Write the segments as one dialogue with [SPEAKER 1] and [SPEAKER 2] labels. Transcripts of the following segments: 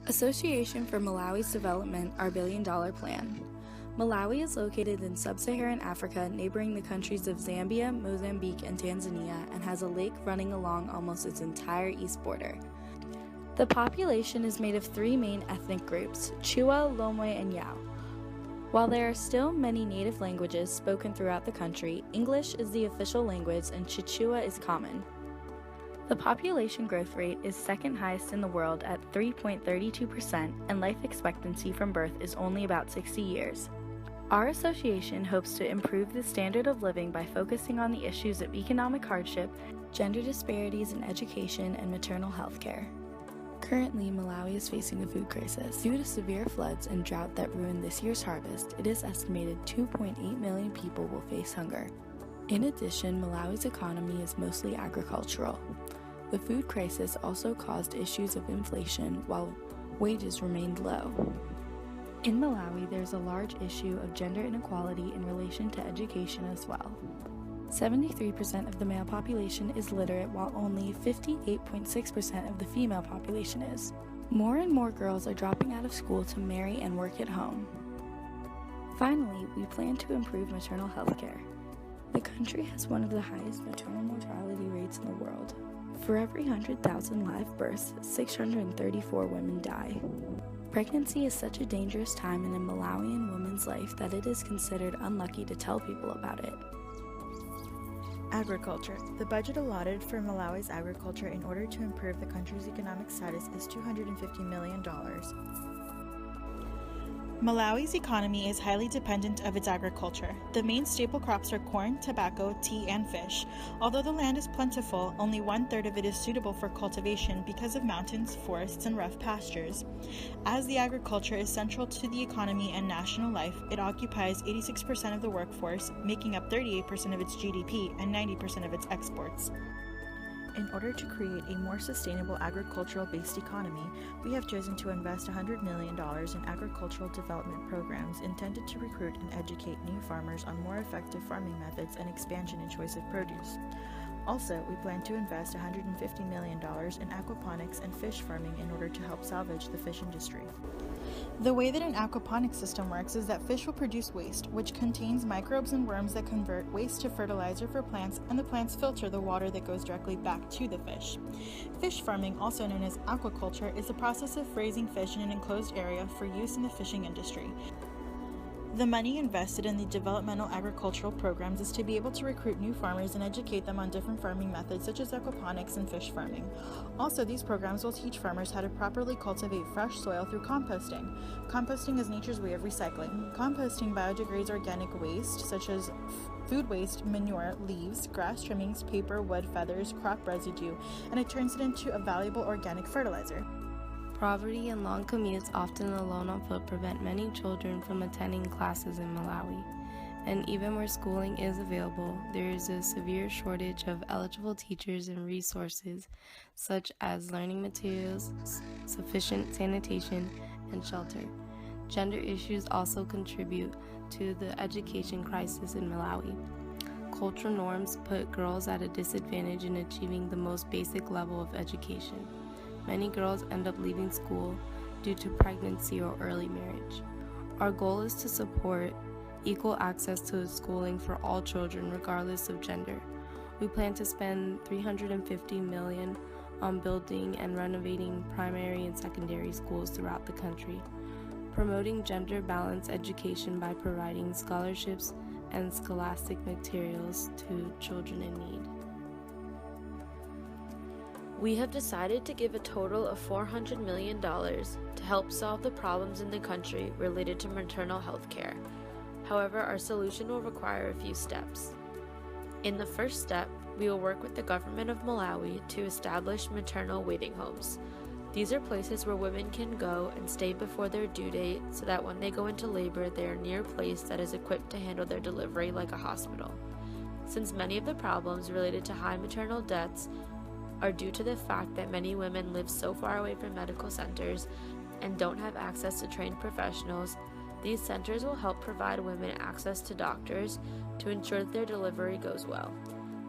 [SPEAKER 1] Association for Malawi's Development, our billion-dollar plan. Malawi is located in sub-Saharan Africa, neighboring the countries of Zambia, Mozambique, and Tanzania, and has a lake running along almost its entire east border. The population is made of three main ethnic groups, Chua, Lomwe, and Yao. While there are still many native languages spoken throughout the country, English is the official language and Chichewa is common. The population growth rate is second highest in the world at 3.32%, and life expectancy from birth is only about 60 years. Our association hopes to improve the standard of living by focusing on the issues of economic hardship, gender disparities in education, and maternal health care. Currently, Malawi is facing a food crisis. Due to severe floods and drought that ruined this year's harvest, it is estimated 2.8 million people will face hunger. In addition, Malawi's economy is mostly agricultural. The food crisis also caused issues of inflation while wages remained low. In Malawi, there's a large issue of gender inequality in relation to education as well. 73% of the male population is literate, while only 58.6% of the female population is. More and more girls are dropping out of school to marry and work at home. Finally, we plan to improve maternal health care. The country has one of the highest maternal mortality rates in the world. For every 100,000 live births, 634 women die. Pregnancy is such a dangerous time in a Malawian woman's life that it is considered unlucky to tell people about it.
[SPEAKER 2] Agriculture. The budget allotted for Malawi's agriculture in order to improve the country's economic status is $250 million. Malawi's economy is highly dependent of its agriculture. The main staple crops are corn, tobacco, tea, and fish. Although the land is plentiful, only 1/3 of it is suitable for cultivation because of mountains, forests, and rough pastures. As the agriculture is central to the economy and national life, it occupies 86% of the workforce, making up 38% of its GDP and 90% of its exports. In order to create a more sustainable agricultural-based economy, we have chosen to invest $100 million in agricultural development programs intended to recruit and educate new farmers on more effective farming methods and expansion in choice of produce. Also, we plan to invest $150 million in aquaponics and fish farming in order to help salvage the fish industry. The way that an aquaponics system works is that fish will produce waste, which contains microbes and worms that convert waste to fertilizer for plants, and the plants filter the water that goes directly back to the fish. Fish farming, also known as aquaculture, is the process of raising fish in an enclosed area for use in the fishing industry. The money invested in the developmental agricultural programs is to be able to recruit new farmers and educate them on different farming methods such as aquaponics and fish farming. Also, these programs will teach farmers how to properly cultivate fresh soil through composting. Composting is nature's way of recycling. Composting biodegrades organic waste such as food waste, manure, leaves, grass trimmings, paper, wood, feathers, crop residue, and it turns it into a valuable organic fertilizer.
[SPEAKER 3] Poverty and long commutes, often alone on foot, prevent many children from attending classes in Malawi. And even where schooling is available, there is a severe shortage of eligible teachers and resources, such as learning materials, sufficient sanitation, and shelter. Gender issues also contribute to the education crisis in Malawi. Cultural norms put girls at a disadvantage in achieving the most basic level of education. Many girls end up leaving school due to pregnancy or early marriage. Our goal is to support equal access to schooling for all children regardless of gender. We plan to spend $350 million on building and renovating primary and secondary schools throughout the country, promoting gender-balanced education by providing scholarships and scholastic materials to children in need.
[SPEAKER 4] We have decided to give a total of $400 million to help solve the problems in the country related to maternal health care. However, our solution will require a few steps. In the first step, we will work with the government of Malawi to establish maternal waiting homes. These are places where women can go and stay before their due date so that when they go into labor, they are near a place that is equipped to handle their delivery like a hospital. Since many of the problems related to high maternal deaths are due to the fact that many women live so far away from medical centers and don't have access to trained professionals, these centers will help provide women access to doctors to ensure that their delivery goes well.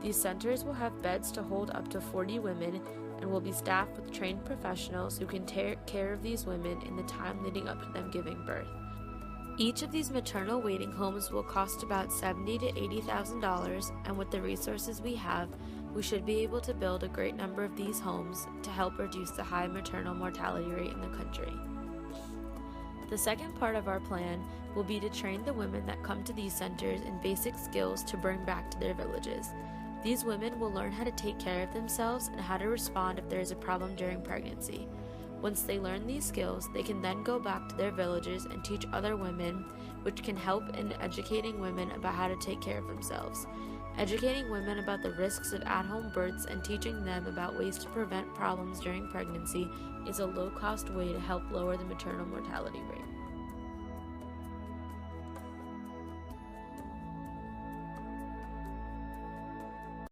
[SPEAKER 4] These centers will have beds to hold up to 40 women, and will be staffed with trained professionals who can take care of these women in the time leading up to them giving birth. Each of these maternal waiting homes will cost about $70,000 to $80,000, and with the resources we have, we should be able to build a great number of these homes to help reduce the high maternal mortality rate in the country. The second part of our plan will be to train the women that come to these centers in basic skills to bring back to their villages. These women will learn how to take care of themselves and how to respond if there is a problem during pregnancy. Once they learn these skills, they can then go back to their villages and teach other women, which can help in educating women about how to take care of themselves. Educating women about the risks of at-home births and teaching them about ways to prevent problems during pregnancy is a low-cost way to help lower the maternal mortality rate.